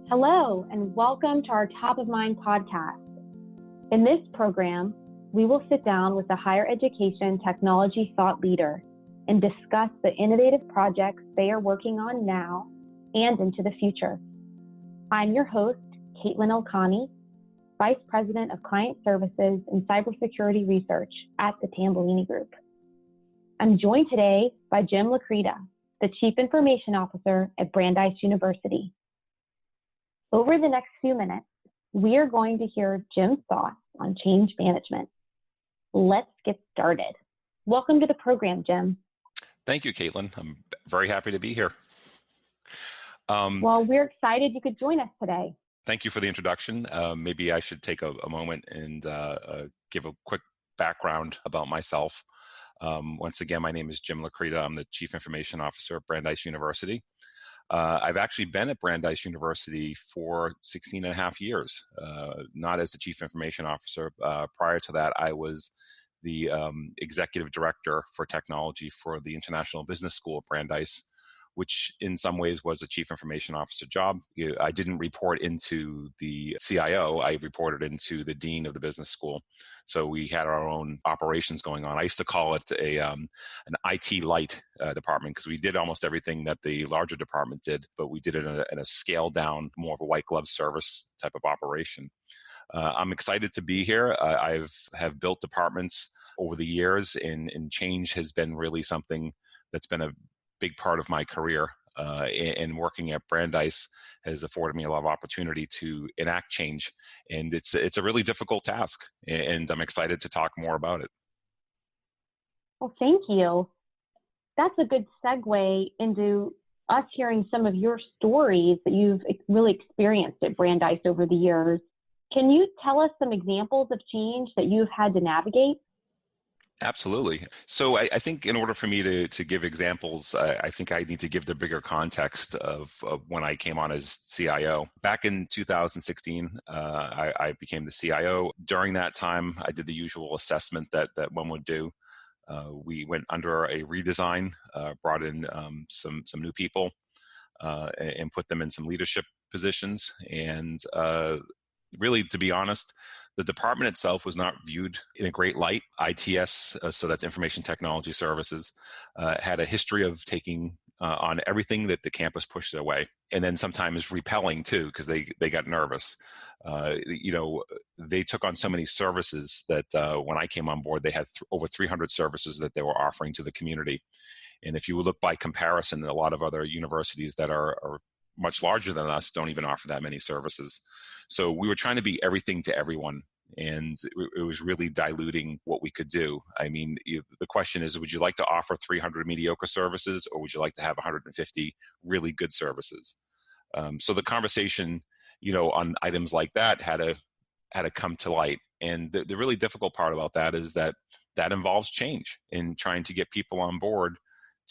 Hello, and welcome to our Top of Mind podcast. In this program, we will sit down with a higher education technology thought leader and discuss the innovative projects they are working on now and into the future. I'm your host, Caitlin Elkani, Vice President of Client Services and Cybersecurity Research at the Tambellini Group. I'm joined today by Jim Creta, the Chief Information Officer at Brandeis University. Over the next few minutes, we are going to hear Jim's thoughts on change management. Let's get started. Welcome to the program, Jim. Thank you, Caitlin. I'm very happy to be here. Well, we're excited you could join us today. Thank you for the introduction. Maybe I should take a moment and give a quick background about myself. Once again, my name is Jim Creta. I'm the Chief Information Officer at Brandeis University. I've actually been at Brandeis University for 16 and a half years, not as the Chief Information Officer. Prior to that, I was the Executive Director for Technology for the International Business School at Brandeis, which in some ways was a Chief Information Officer job. I didn't report into the CIO, I reported into the Dean of the Business School. So we had our own operations going on. I used to call it an IT light department because we did almost everything that the larger department did, but we did it in a scaled down, more of a white glove service type of operation. I'm excited to be here. I have built departments over the years, and change has been really something that's been a big part of my career, and working at Brandeis has afforded me a lot of opportunity to enact change, and it's a really difficult task, and I'm excited to talk more about it. Well, thank you. That's a good segue into us hearing some of your stories that you've really experienced at Brandeis over the years. Can you tell us some examples of change that you've had to navigate? Absolutely. So I think in order for me to give examples, I think I need to give the bigger context of when I came on as CIO. Back in 2016, I became the CIO. During that time, I did the usual assessment that one would do. We went under a redesign, brought in some new people, and put them in some leadership positions. And really, to be honest, the department itself was not viewed in a great light. ITS, so that's Information Technology Services, had a history of taking on everything that the campus pushed it away, and then sometimes repelling too, because they got nervous. They took on so many services that when I came on board, they had over 300 services that they were offering to the community. And if you look by comparison, a lot of other universities that are much larger than us don't even offer that many services. So we were trying to be everything to everyone, and it was really diluting what we could do. I mean, the question is, would you like to offer 300 mediocre services, or would you like to have 150 really good services? So the conversation, on items like that had to come to light. And the really difficult part about that is that involves change in trying to get people on board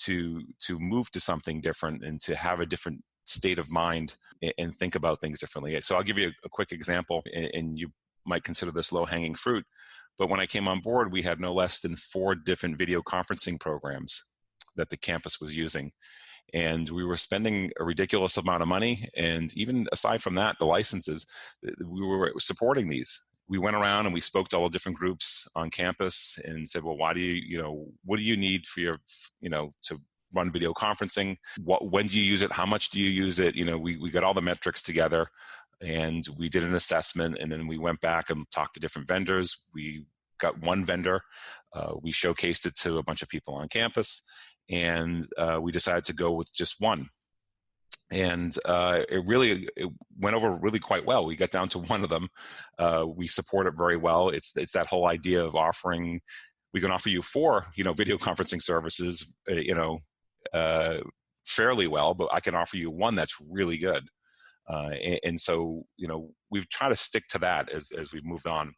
to move to something different and to have a different state of mind and think about things differently. So I'll give you a quick example, and you might consider this low-hanging fruit. But when I came on board, we had no less than 4 different video conferencing programs that the campus was using. And we were spending a ridiculous amount of money. And even aside from that, the licenses, we were supporting these. We went around and we spoke to all the different groups on campus and said, well, what do you need for your, to run video conferencing? When do you use it? How much do you use it? We got all the metrics together, and we did an assessment, and then we went back and talked to different vendors. We got one vendor. We showcased it to a bunch of people on campus, and we decided to go with just one. And it went over really quite well. We got down to one of them. We support it very well. It's that whole idea of offering. We can offer you 4, video conferencing services, fairly well, but I can offer you one that's really good. And so, we've tried to stick to that as we've moved on.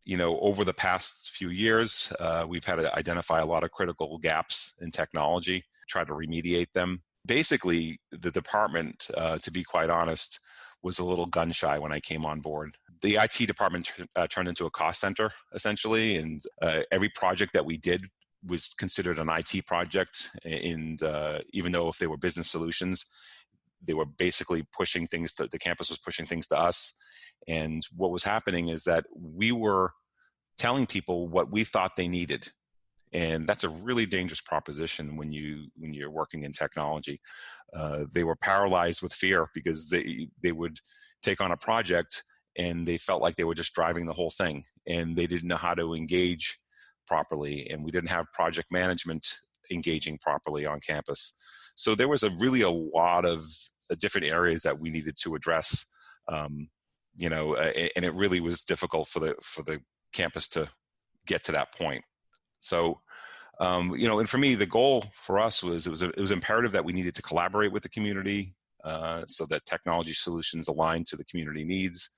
Over the past few years, we've had to identify a lot of critical gaps in technology, try to remediate them. Basically, the department, to be quite honest, was a little gun shy when I came on board. The IT department turned into a cost center, essentially, and every project that we did was considered an IT project. And even though if they were business solutions, they were basically pushing things the campus was pushing things to us. And what was happening is that we were telling people what we thought they needed. And that's a really dangerous proposition when you're working in technology. They were paralyzed with fear because they would take on a project and they felt like they were just driving the whole thing, and they didn't know how to engage properly, and we didn't have project management engaging properly on campus. So there was really a lot of different areas that we needed to address, and it really was difficult for the campus to get to that point. So, and for me, the goal for us was it was imperative that we needed to collaborate with the community so that technology solutions aligned to the community needs.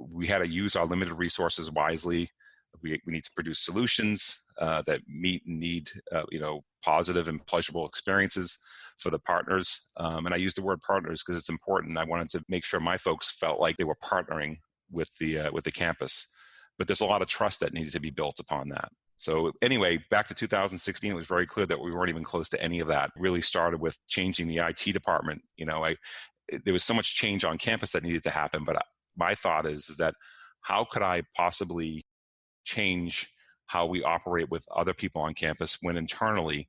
We had to use our limited resources wisely. We need to produce solutions that meet and need, positive and pleasurable experiences for the partners. And I use the word partners because it's important. I wanted to make sure my folks felt like they were partnering with the campus. But there's a lot of trust that needed to be built upon that. So anyway, back to 2016, it was very clear that we weren't even close to any of that. It really started with changing the IT department. There was so much change on campus that needed to happen. But my thought is that how could I possibly change how we operate with other people on campus when internally,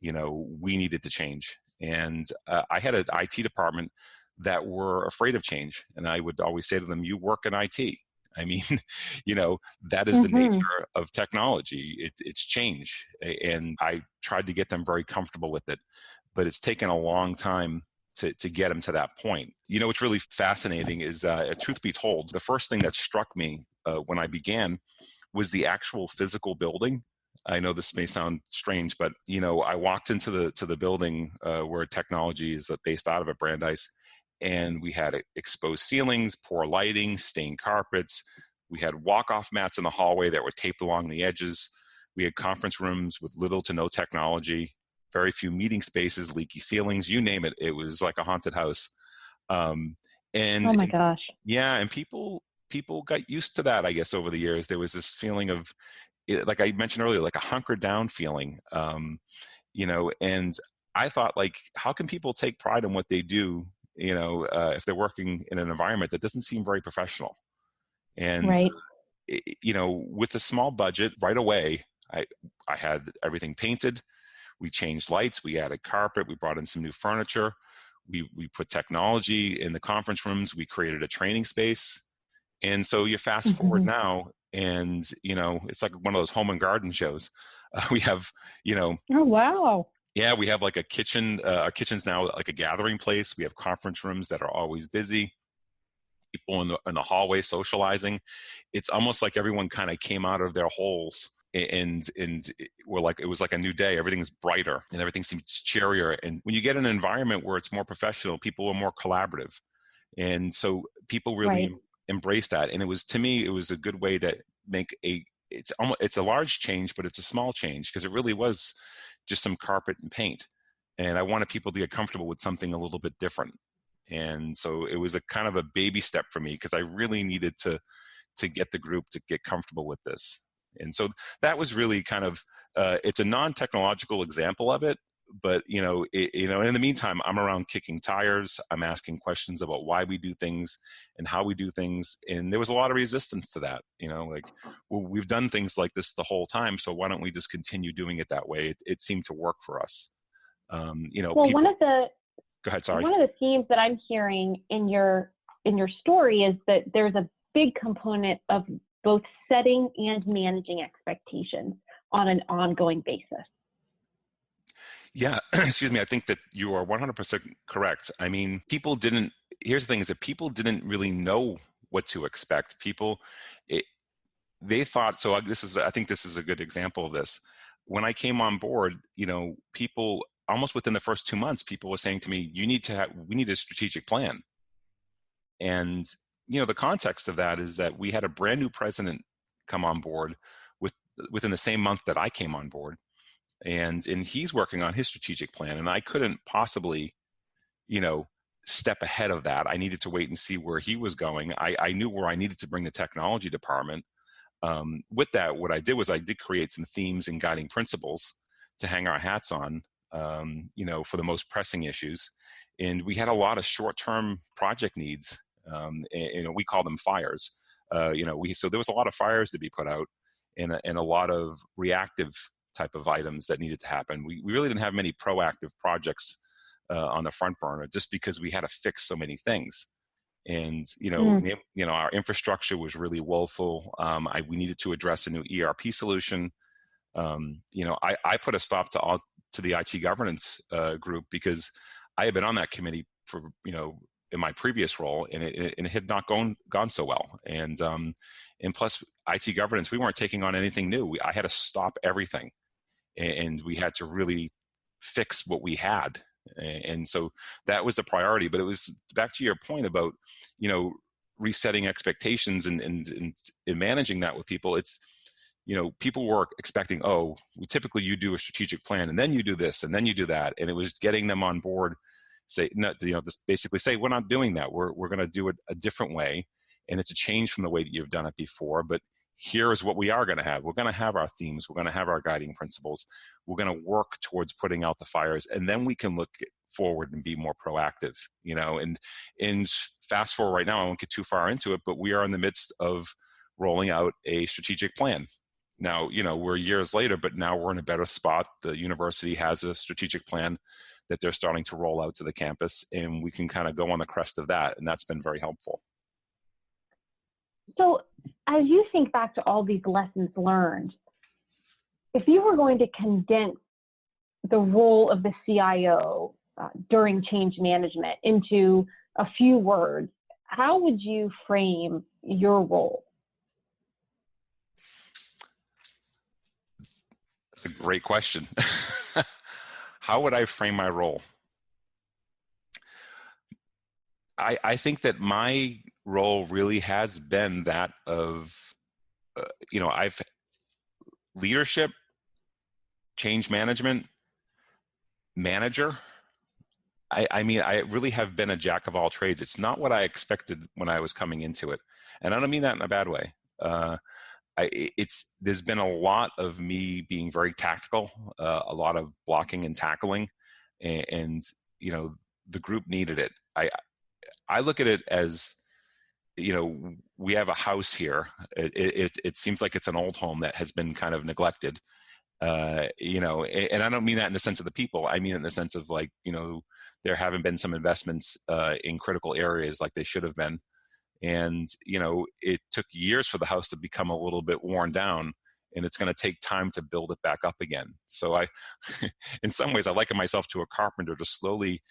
we needed to change. And I had an IT department that were afraid of change. And I would always say to them, you work in IT. I mean, that is the nature of technology. It's change. And I tried to get them very comfortable with it, but it's taken a long time to get them to that point. What's really fascinating is, truth be told, the first thing that struck me when I began was the actual physical building. I know this may sound strange, but I walked into the building where technology is based out of at Brandeis, and we had exposed ceilings, poor lighting, stained carpets. We had walk-off mats in the hallway that were taped along the edges. We had conference rooms with little to no technology, very few meeting spaces, leaky ceilings, you name it. It was like a haunted house. Oh my gosh. Yeah, and people got used to that, I guess, over the years. There was this feeling of, like I mentioned earlier, like a hunkered down feeling, and I thought, like, how can people take pride in what they do, if they're working in an environment that doesn't seem very professional? And, right. With a small budget right away, I had everything painted. We changed lights. We added carpet. We brought in some new furniture. We put technology in the conference rooms. We created a training space. And so you fast forward now, and, it's like one of those home and garden shows. We have, Oh, wow. Yeah, we have like a kitchen. Our kitchen's now like a gathering place. We have conference rooms that are always busy. People in the hallway socializing. It's almost like everyone kind of came out of their holes, and we're like, it was like a new day. Everything's brighter and everything seems cheerier. And when you get an environment where it's more professional, people are more collaborative, and so people really embrace that. And to me, it was a good way to make it's a large change, but it's a small change because it really was just some carpet and paint. And I wanted people to get comfortable with something a little bit different. And so it was a kind of a baby step for me because I really needed to get the group to get comfortable with this. And so that was really kind of, it's a non-technological example of it, but in the meantime, I'm around kicking tires. I'm asking questions about why we do things and how we do things. And there was a lot of resistance to that, like, well, we've done things like this the whole time, so why don't we just continue doing it that way? It seemed to work for us. Well, people, go ahead, sorry. One of the themes that I'm hearing in your story is that there's a big component of both setting and managing expectations on an ongoing basis. Yeah, excuse me. I think that you are 100% correct. I mean, here's the thing is that people didn't really know what to expect. They thought, so I think this is a good example of this. When I came on board, people almost within the first 2 months, people were saying to me, we need a strategic plan. And, the context of that is that we had a brand new president come on board within the same month that I came on board. And he's working on his strategic plan. And I couldn't possibly, step ahead of that. I needed to wait and see where he was going. I knew where I needed to bring the technology department. With that, what I did was I did create some themes and guiding principles to hang our hats on. for the most pressing issues. And we had a lot of short-term project needs. We call them fires. So there was a lot of fires to be put out, and a lot of reactive type of items that needed to happen. We really didn't have many proactive projects on the front burner, just because we had to fix so many things. And our infrastructure was really woeful. We needed to address a new ERP solution. I put a stop to the IT governance group, because I had been on that committee for in my previous role, and it had not gone so well. And plus IT governance, we weren't taking on anything new. I had to stop everything, and we had to really fix what we had. And so that was the priority. But it was back to your point about resetting expectations and managing that with people. It's people were expecting, typically you do a strategic plan, and then you do this, and then you do that. And it was getting them on board, just basically say, we're not doing that. We're going to do it a different way. And it's a change from the way that you've done it before. But here is what we are going to have. We're going to have our themes. We're going to have our guiding principles. We're going to work towards putting out the fires. And then we can look forward and be more proactive, and fast forward right now, I won't get too far into it, but we are in the midst of rolling out a strategic plan. Now, we're years later, but now we're in a better spot. The university has a strategic plan that they're starting to roll out to the campus, and we can kind of go on the crest of that. And that's been very helpful. So as you think back to all these lessons learned, if you were going to condense the role of the CIO during change management into a few words, how would you frame your role? That's a great question. How would I frame my role? I think that my role really has been that of, I've leadership, change management, manager. I really have been a jack of all trades. It's not what I expected when I was coming into it. And I don't mean that in a bad way. There's been a lot of me being very tactical, a lot of blocking and tackling, and the group needed it. I look at it as, we have a house here. It seems like it's an old home that has been kind of neglected, and I don't mean that in the sense of the people. I mean it in the sense of there haven't been some investments in critical areas like they should have been. And, it took years for the house to become a little bit worn down, and it's going to take time to build it back up again. So in some ways, I liken myself to a carpenter, just slowly,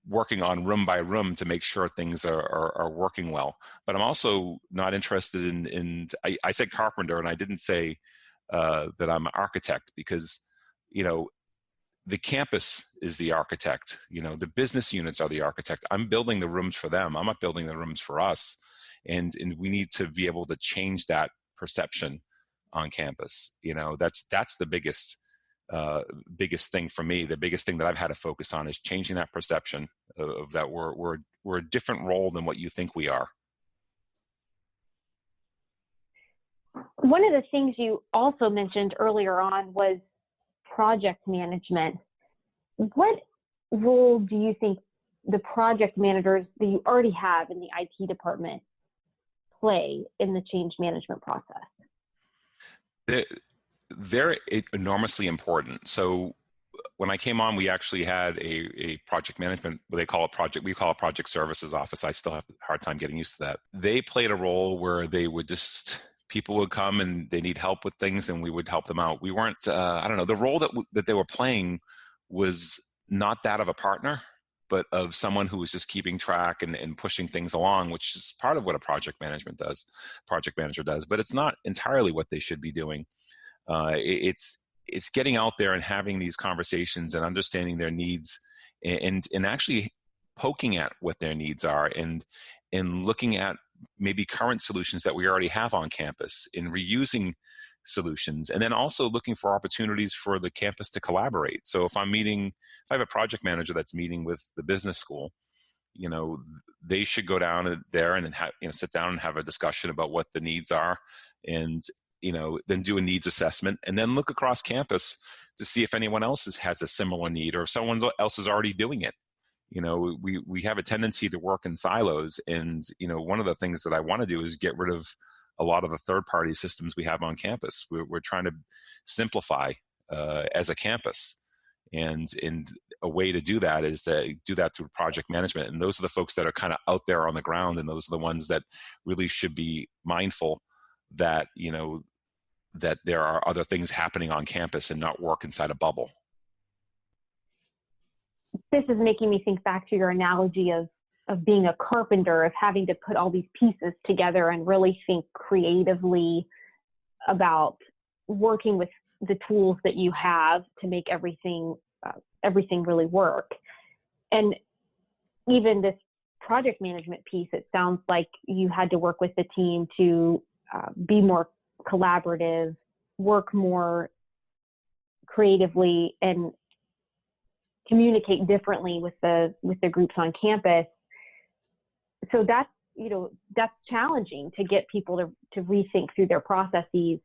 working on room by room to make sure things are working well. But I'm also not interested in I said carpenter, and I didn't say that I'm an architect, because, the campus is the architect, the business units are the architect. I'm building the rooms for them. I'm not building the rooms for us. And we need to be able to change that perception on campus. That's the biggest thing for me. The biggest thing that I've had to focus on is changing that perception of that we're a different role than what you think we are. One of the things you also mentioned earlier on was project management. What role do you think the project managers that you already have in the IT department play in the change management process? They're enormously important. So when I came on, we actually had a project management, we call it project services office. I still have a hard time getting used to that. They played a role where people would come and they need help with things, and we would help them out. We weren't, the role that they were playing was not that of a partner, but of someone who was just keeping track and pushing things along, which is part of what a project manager does. But it's not entirely what they should be doing. It's getting out there and having these conversations and understanding their needs, and actually poking at what their needs are, and looking at maybe current solutions that we already have on campus, in reusing solutions, and then also looking for opportunities for the campus to collaborate. So if I have a project manager that's meeting with the business school, they should go down there and sit down and have a discussion about what the needs are, and then do a needs assessment, and then look across campus to see if anyone else has a similar need or if someone else is already doing it. We have a tendency to work in silos, and one of the things that I want to do is get rid of a lot of the third-party systems we have on campus. We're trying to simplify as a campus, and a way to do that is to do that through project management. And those are the folks that are kind of out there on the ground, and those are the ones that really should be mindful that that there are other things happening on campus and not work inside a bubble. This is making me think back to your analogy of being a carpenter, of having to put all these pieces together and really think creatively about working with the tools that you have to make everything really work. And even this project management piece, it sounds like you had to work with the team to be more collaborative, work more creatively, and communicate differently with the groups on campus. So that's challenging to get people to rethink through their processes.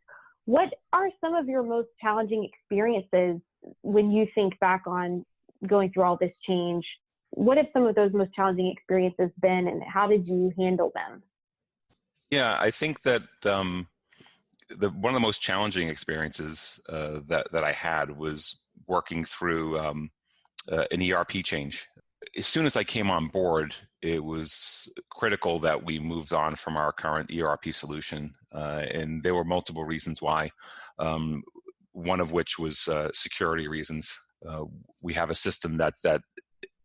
What are some of your most challenging experiences when you think back on going through all this change? What have some of those most challenging experiences been, and how did you handle them? Yeah, I think that one of the most challenging experiences that I had was working through an ERP change. As soon as I came on board, it was critical that we moved on from our current ERP solution, and there were multiple reasons why. One of which was security reasons. We have a system that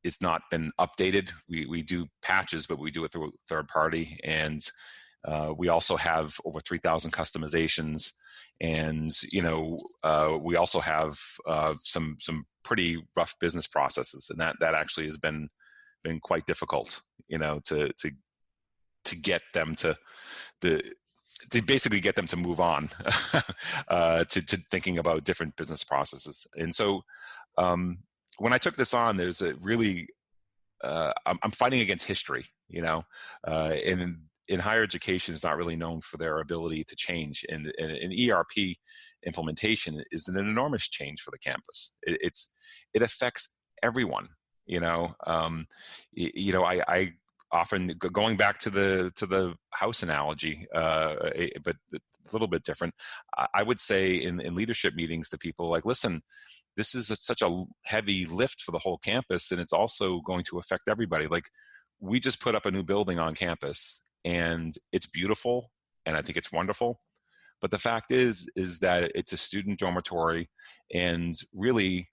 it's not been updated. We do patches, but we do it through a third party, and we also have over 3,000 customizations, and we also have some pretty rough business processes, and that actually has been quite difficult, to get them to basically get them to move on to thinking about different business processes. And so when I took this on, there's a really I'm fighting against history, and in higher education is not really known for their ability to change. And an ERP implementation is an enormous change for the campus. It affects everyone. I often, going back to the house analogy, but a little bit different, I would say in leadership meetings to people, like, listen, this is such a heavy lift for the whole campus, and it's also going to affect everybody. Like, we just put up a new building on campus, and it's beautiful, and I think it's wonderful. But the fact is that it's a student dormitory, and really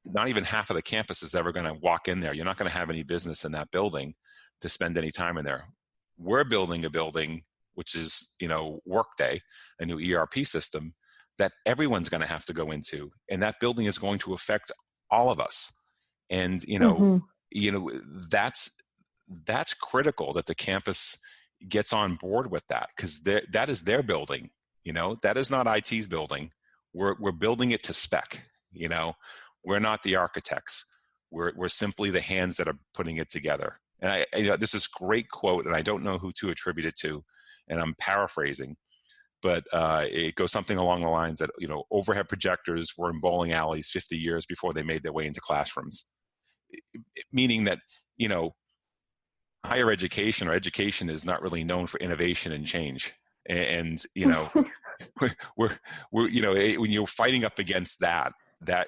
not even half of the campus is ever going to walk in there. You're not going to have any business in that building to spend any time in there. We're building a building, which is, Workday, a new ERP system that everyone's going to have to go into. And that building is going to affect all of us. And, that's critical that the campus gets on board with that, because that is their building. That is not IT's building. We're building it to spec. We're not the architects. We're simply the hands that are putting it together. And this is a great quote, and I don't know who to attribute it to, and I'm paraphrasing, but it goes something along the lines that, overhead projectors were in bowling alleys 50 years before they made their way into classrooms. Meaning that, higher education or education is not really known for innovation and change. And we're when you're fighting up against that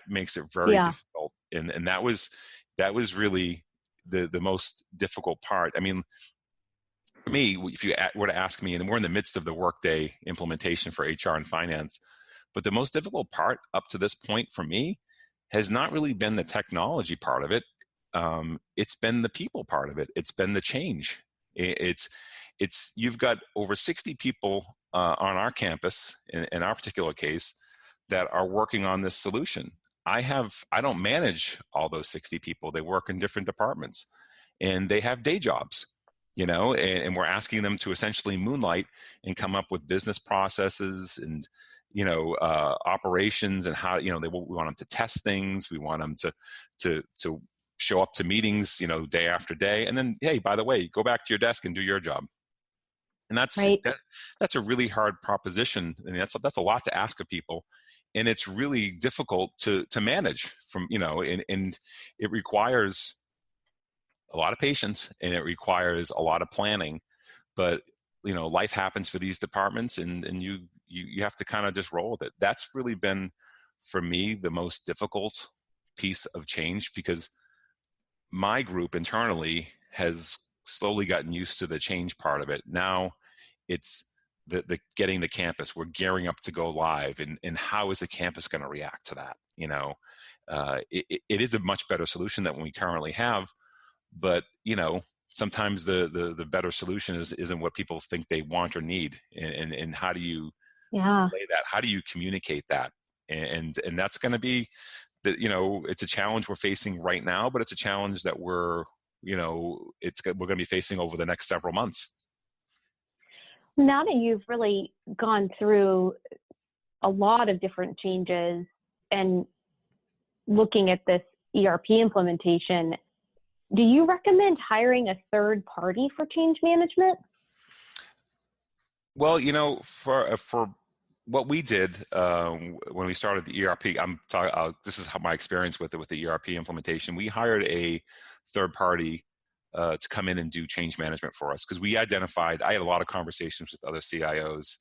makes it very difficult. And that was really the most difficult part. I mean, for me, if you were to ask me, and we're in the midst of the Workday implementation for HR and finance, but the most difficult part up to this point for me has not really been the technology part of it. It's been the people part of it. It's been the change. You've got over 60 people on our campus, in our particular case, that are working on this solution. I don't manage all those 60 people. They work in different departments, and they have day jobs, and we're asking them to essentially moonlight and come up with business processes and, operations, and how, we want them to test things. We want them to show up to meetings, day after day. And then, hey, by the way, go back to your desk and do your job. And that's right. That's a really hard proposition. I mean, that's a lot to ask of people. and it's really difficult to manage from, and it requires a lot of patience and it requires a lot of planning, but life happens for these departments, and you have to kind of just roll with it. That's really been, for me, the most difficult piece of change, because my group internally has slowly gotten used to the change part of it. Now it's the getting the campus. We're gearing up to go live, and how is the campus going to react to that? It is a much better solution than we currently have, but sometimes the better solution isn't what people think they want or need, and how do you relay that? How do you communicate that? And that's going to be it's a challenge we're facing right now, but it's a challenge that we're going to be facing over the next several months. Now that you've really gone through a lot of different changes and looking at this ERP implementation, do you recommend hiring a third party for change management? Well, for what we did when we started the ERP, this is how my experience with the ERP implementation. We hired a third party to come in and do change management for us, because we identified, I had a lot of conversations with other CIOs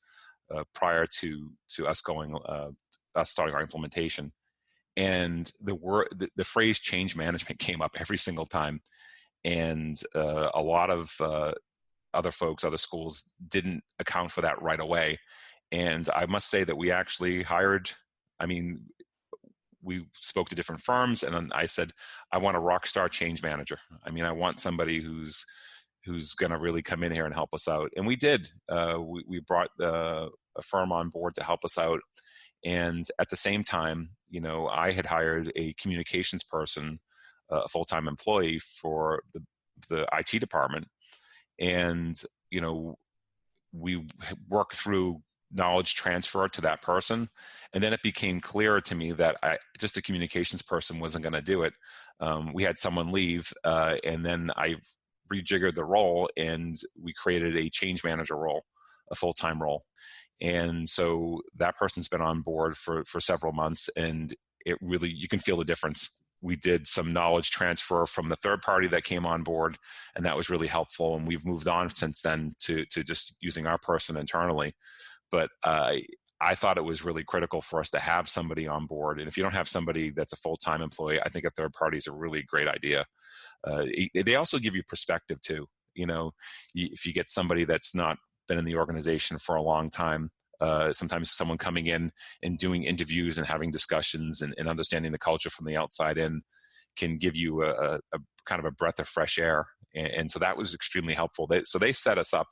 prior to us starting our implementation, and the phrase change management came up every single time, and a lot of other schools didn't account for that right away. And I must say that we actually we spoke to different firms, and then I said, I want a rock star change manager. I want somebody who's going to really come in here and help us out. And we did. We brought a firm on board to help us out. And at the same time, I had hired a communications person, a full-time employee for the IT department. And, we worked through knowledge transfer to that person. And then it became clear to me that just a communications person wasn't going to do it. We had someone leave, and then I rejiggered the role, and we created a change manager role, a full-time role. And so that person's been on board for several months, and it really, you can feel the difference. We did some knowledge transfer from the third party that came on board, and that was really helpful. And we've moved on since then to just using our person internally. But I thought it was really critical for us to have somebody on board. And if you don't have somebody that's a full-time employee, I think a third party is a really great idea. They also give you perspective too. If you get somebody that's not been in the organization for a long time, sometimes someone coming in and doing interviews and having discussions and understanding the culture from the outside in can give you a kind of a breath of fresh air. And so that was extremely helpful. So they set us up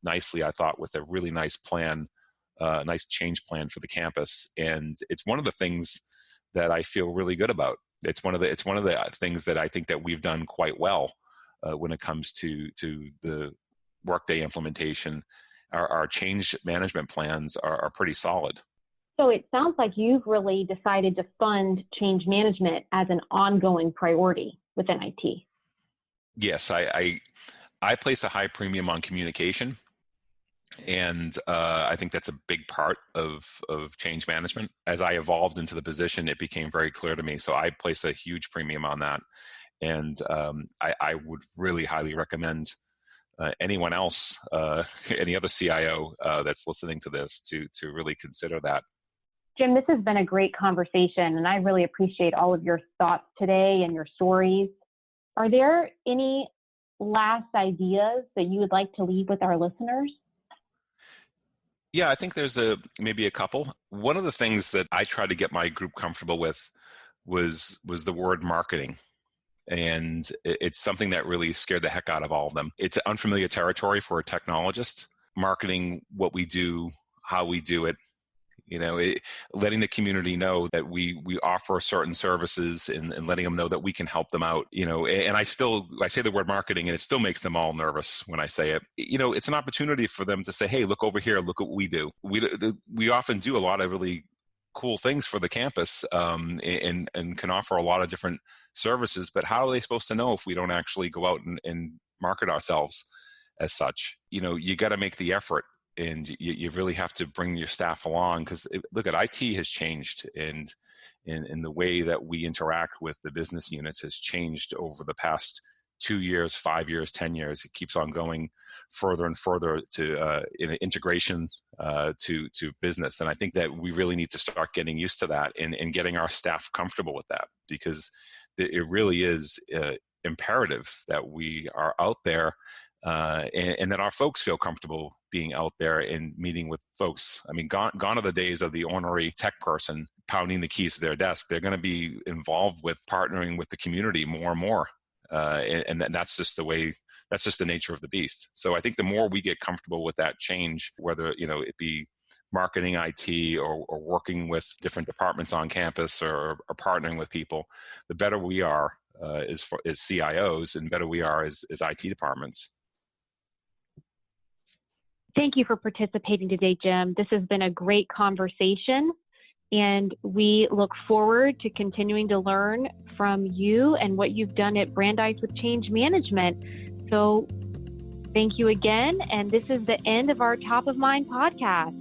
nicely, I thought, with a really nice plan, nice change plan for the campus. And it's one of the things that I feel really good about. It's one of the things that I think that we've done quite well when it comes to the Workday implementation. Our change management plans are pretty solid. So it sounds like you've really decided to fund change management as an ongoing priority within IT. Yes, I place a high premium on communication, and I think that's a big part of change management. As I evolved into the position, it became very clear to me. So I place a huge premium on that, and I would really highly recommend anyone else, any other CIO that's listening to this, to really consider that. Jim, this has been a great conversation, and I really appreciate all of your thoughts today and your stories. Are there any last ideas that you would like to leave with our listeners? Yeah, I think there's maybe a couple. One of the things that I tried to get my group comfortable with was the word marketing. And it's something that really scared the heck out of all of them. It's unfamiliar territory for a technologist. Marketing what we do, how we do it, letting the community know that we offer certain services, and letting them know that we can help them out, and I say the word marketing, and it still makes them all nervous when I say it. It's an opportunity for them to say, hey, look over here, look what we do. We often do a lot of really cool things for the campus, and can offer a lot of different services, but how are they supposed to know if we don't actually go out and market ourselves as such? You got to make the effort. and you really have to bring your staff along, because look, at IT has changed, and in the way that we interact with the business units has changed over the past 2 years, 5 years, 10 years. It keeps on going further and further to integration to business. And I think that we really need to start getting used to that and getting our staff comfortable with that, because it really is imperative that we are out there and that our folks feel comfortable being out there and meeting with folks. I mean, gone are the days of the ornery tech person pounding the keys to their desk. They're going to be involved with partnering with the community more and more. And that's just that's just the nature of the beast. So I think the more we get comfortable with that change, whether, it be marketing, IT, or working with different departments on campus, or partnering with people, the better we are as CIOs, and better we are as IT departments. Thank you for participating today, Jim. This has been a great conversation, and we look forward to continuing to learn from you and what you've done at Brandeis with change management. So thank you again, and this is the end of our Top of Mind podcast.